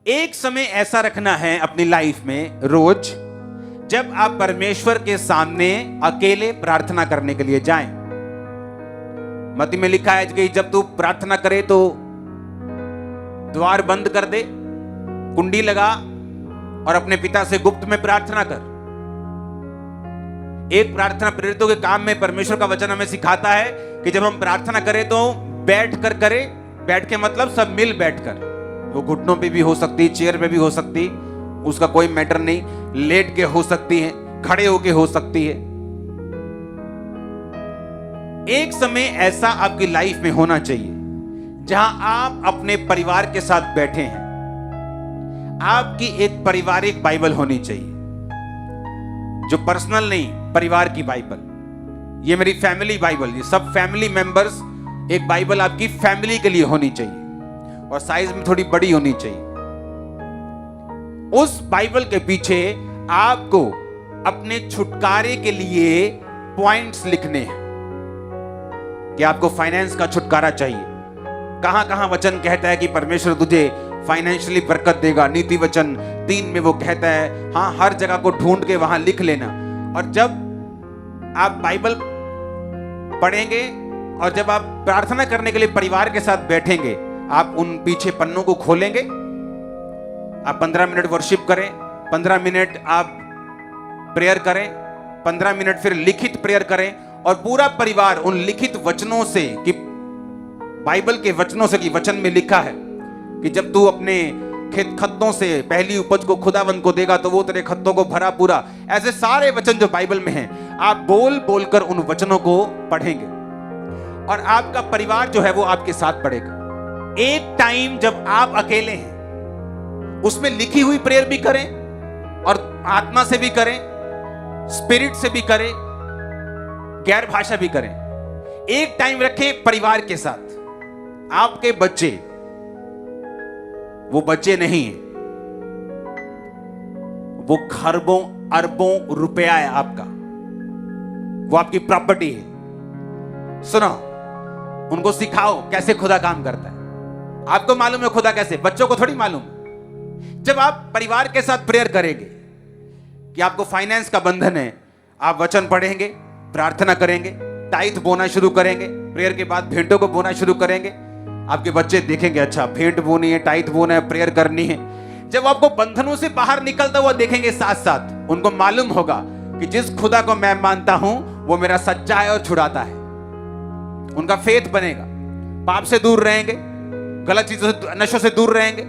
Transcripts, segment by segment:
एक समय ऐसा रखना है अपनी लाइफ में रोज, जब आप परमेश्वर के सामने अकेले प्रार्थना करने के लिए जाएं। मत्ती में लिखा है कि जब तू प्रार्थना करे तो द्वार बंद कर दे, कुंडी लगा और अपने पिता से गुप्त में प्रार्थना कर। एक प्रार्थना प्रेरितों के काम में परमेश्वर का वचन हमें सिखाता है कि जब हम प्रार्थना करें तो बैठ कर करें। बैठ के मतलब सब मिल बैठकर, वो घुटनों पे भी हो सकती, चेयर पे भी हो सकती, उसका कोई मैटर नहीं। लेट के हो सकती है, खड़े होके हो सकती है। एक समय ऐसा आपकी लाइफ में होना चाहिए जहां आप अपने परिवार के साथ बैठे हैं। आपकी एक पारिवारिक बाइबल होनी चाहिए, जो पर्सनल नहीं, परिवार की बाइबल। ये मेरी फैमिली बाइबल, ये सब फैमिली मेंबर्स, एक बाइबल आपकी फैमिली के लिए होनी चाहिए और साइज में थोड़ी बड़ी होनी चाहिए। उस बाइबल के पीछे आपको अपने छुटकारे के लिए पॉइंट्स लिखने हैं कि आपको फाइनेंस का छुटकारा चाहिए। कहां कहां वचन कहता है कि परमेश्वर तुझे फाइनेंशियली बरकत देगा। नीति वचन 3 में वो कहता है, हाँ, हर जगह को ढूंढ के वहां लिख लेना। और जब आप बाइबल पढ़ेंगे और जब आप प्रार्थना करने के लिए परिवार के साथ बैठेंगे, आप उन पीछे पन्नों को खोलेंगे। आप 15 मिनट वर्शिप करें, 15 मिनट आप प्रेयर करें, 15 मिनट फिर लिखित प्रेयर करें और पूरा परिवार उन लिखित वचनों से, कि बाइबल के वचनों से, कि वचन में लिखा है कि जब तू अपने खेत खत्तों से पहली उपज को खुदावंद को देगा तो वो तेरे खत्तों को भरा पूरा। ऐसे सारे वचन जो बाइबल में हैं, आप बोल बोलकर उन वचनों को पढ़ेंगे और आपका परिवार जो है वो आपके साथ पढ़ेगा। एक टाइम जब आप अकेले हैं, उसमें लिखी हुई प्रेयर भी करें और आत्मा से भी करें, स्पिरिट से भी करें, गैर भाषा भी करें। एक टाइम रखें परिवार के साथ। आपके बच्चे वो बच्चे नहीं है, वो खरबों अरबों रुपया है आपका, वो आपकी प्रॉपर्टी है। सुनो, उनको सिखाओ कैसे खुदा काम करता है। आपको मालूम है खुदा कैसे, बच्चों को थोड़ी मालूम। जब आप परिवार के साथ प्रेयर करेंगे कि आपको फाइनेंस का बंधन है, आप वचन पढ़ेंगे, प्रार्थना करेंगे, टाइथ बोना शुरू करेंगे, प्रेयर के बाद भेंटों को बोना शुरू करेंगे। आपके बच्चे देखेंगे, अच्छा भेंट बोनी है, टाइथ बोना है, प्रेयर करनी है। जब आपको बंधनों से बाहर निकलता हुआ देखेंगे, साथ साथ उनको मालूम होगा कि जिस खुदा को मैं मानता हूं वो मेरा सच्चा है और छुड़ाता है। उनका फेथ बनेगा, पाप से दूर रहेंगे, गलत चीजों से, नशों से दूर रहेंगे।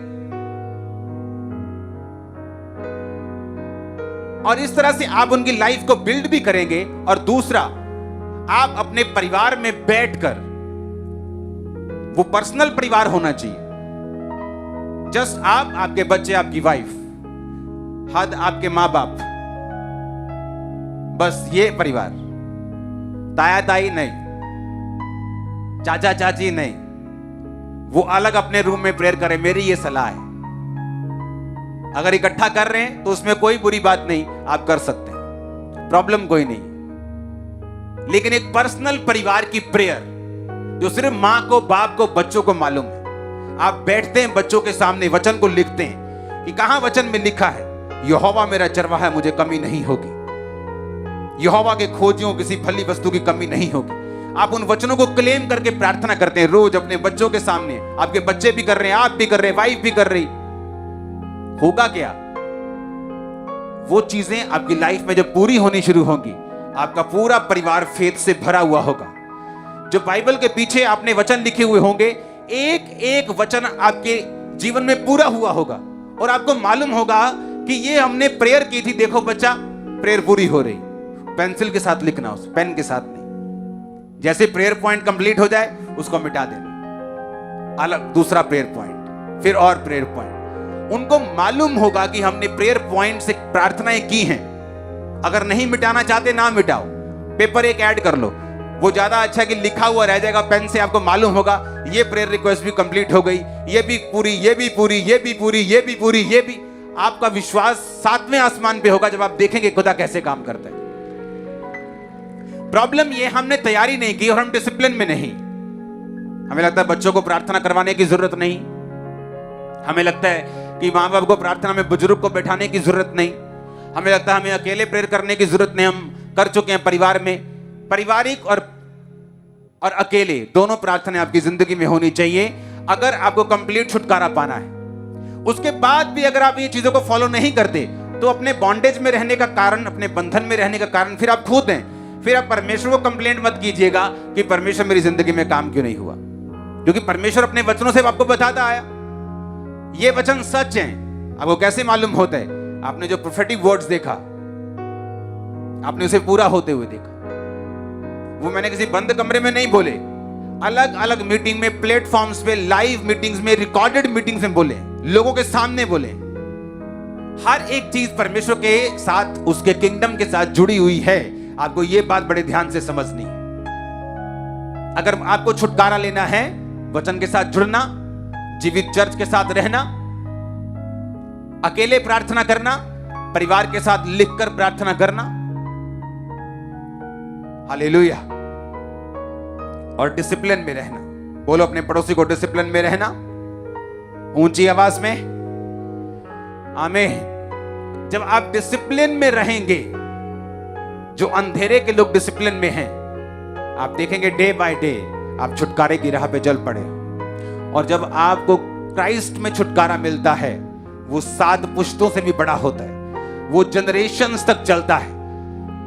और इस तरह से आप उनकी लाइफ को बिल्ड भी करेंगे। और दूसरा, आप अपने परिवार में बैठकर, वो पर्सनल परिवार होना चाहिए, जस्ट आप, आपके बच्चे, आपकी वाइफ, हद आपके मां बाप, बस ये परिवार। ताया ताई नहीं, चाचा चाची नहीं, वो अलग अपने रूम में प्रेयर करें, मेरी ये सलाह है। अगर इकट्ठा कर रहे हैं तो उसमें कोई बुरी बात नहीं, आप कर सकते हैं, प्रॉब्लम कोई नहीं। लेकिन एक पर्सनल परिवार की प्रेयर जो सिर्फ मां को, बाप को, बच्चों को मालूम है। आप बैठते हैं बच्चों के सामने, वचन को लिखते हैं कि कहां वचन में लिखा है, यहोवा मेरा चरवाहा है, मुझे कमी नहीं होगी। यहोवा के खोजियों किसी फली वस्तु की कमी नहीं होगी। आप उन वचनों को क्लेम करके प्रार्थना करते हैं रोज अपने बच्चों के सामने। आपके बच्चे भी कर रहे हैं, आप भी कर रहे हैं, वाइफ भी कर रही। होगा क्या, वो चीजें आपकी लाइफ में जब पूरी होनी शुरू होंगी, आपका पूरा परिवार फेथ से भरा हुआ होगा। जो बाइबल के पीछे आपने वचन लिखे हुए होंगे, एक एक वचन आपके जीवन में पूरा हुआ होगा और आपको मालूम होगा कि ये हमने प्रेयर की थी, देखो बच्चा, प्रेयर पूरी हो रही। पेंसिल के साथ लिखना, उस पेन के साथ नहीं। जैसे प्रेयर पॉइंट कंप्लीट हो जाए उसको मिटा देना, अलग दूसरा प्रेयर पॉइंट, फिर और प्रेयर पॉइंट। उनको मालूम होगा कि हमने प्रेयर पॉइंट से प्रार्थनाएं की हैं। अगर नहीं मिटाना चाहते ना मिटाओ, पेपर एक ऐड कर लो, वो ज्यादा अच्छा है कि लिखा हुआ रह जाएगा पेन से। आपको मालूम होगा ये प्रेयर रिक्वेस्ट भी कंप्लीट हो गई, ये भी पूरी, ये भी पूरी, ये भी पूरी, ये भी पूरी, ये भी। आपका विश्वास 7वें आसमान पे होगा जब आप देखेंगे खुदा कैसे काम करता है। प्रॉब्लम ये, हमने तैयारी नहीं की और हम डिसिप्लिन में नहीं। हमें लगता है बच्चों को प्रार्थना करवाने की जरूरत नहीं, हमें लगता है कि माँ बाप को प्रार्थना में, बुजुर्ग को बैठाने की जरूरत नहीं। हमें लगता है हमें अकेले प्रेयर करने की जरूरत नहीं, हम कर चुके हैं परिवार में। पारिवारिक और अकेले दोनों प्रार्थनाएं आपकी जिंदगी में होनी चाहिए अगर आपको कंप्लीट छुटकारा पाना है। उसके बाद भी अगर आप ये चीजों को फॉलो नहीं करते तो अपने बॉन्डेज में रहने का कारण, अपने बंधन में रहने का कारण फिर आप खुद हैं। फिर आप परमेश्वर को कंप्लेंट मत कीजिएगा कि परमेश्वर मेरी जिंदगी में काम क्यों नहीं हुआ, क्योंकि परमेश्वर अपने वचनों से आपको बताता आया ये वचन सच है। आपको कैसे मालूम होता है? आपने जो प्रोफेटिक वर्ड्स देखा, आपने उसे पूरा होते हुए देखा। वो मैंने किसी बंद कमरे में नहीं बोले, अलग अलग मीटिंग में, प्लेटफॉर्म्स पे, लाइव मीटिंग्स में, रिकॉर्डेड मीटिंग्स में बोले, लोगों के सामने बोले। हर एक चीज परमेश्वर के साथ, उसके किंगडम के साथ जुड़ी हुई है। आपको यह बात बड़े ध्यान से समझनी है। अगर आपको छुटकारा लेना है, वचन के साथ जुड़ना, जीवित चर्च के साथ रहना, अकेले प्रार्थना करना, परिवार के साथ लिखकर प्रार्थना करना, हालेलुया, और डिसिप्लिन में रहना। बोलो अपने पड़ोसी को, डिसिप्लिन में रहना, ऊंची आवाज में आमीन। जब आप डिसिप्लिन में रहेंगे, जो अंधेरे के लोग डिसिप्लिन में हैं, आप देखेंगे डे बाय डे आप छुटकारे की राह पे चल पड़े। और जब आपको क्राइस्ट में छुटकारा मिलता है, वो 7 पुश्तों से भी बड़ा होता है, वो जनरेशंस तक चलता है।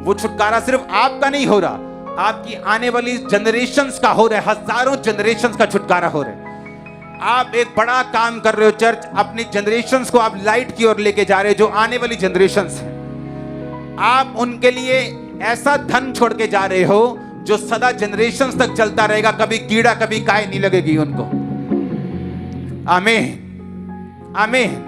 वो छुटकारा सिर्फ आपका नहीं हो रहा, आपकी आने वाली जनरेशंस का हो रहा है, हजारों जनरेशंस का छुटकारा हो रहा है। आप एक बड़ा काम कर रहे हो चर्च, अपनी जनरेशंस को आप लाइट की ओर लेके जा रहे हो, जो आने वाली जनरेशंस है। आप उनके लिए ऐसा धन छोड़ के जा रहे हो जो सदा जनरेशंस तक चलता रहेगा, कभी कीड़ा कभी काय नहीं लगेगी उनको। आमीन आमीन।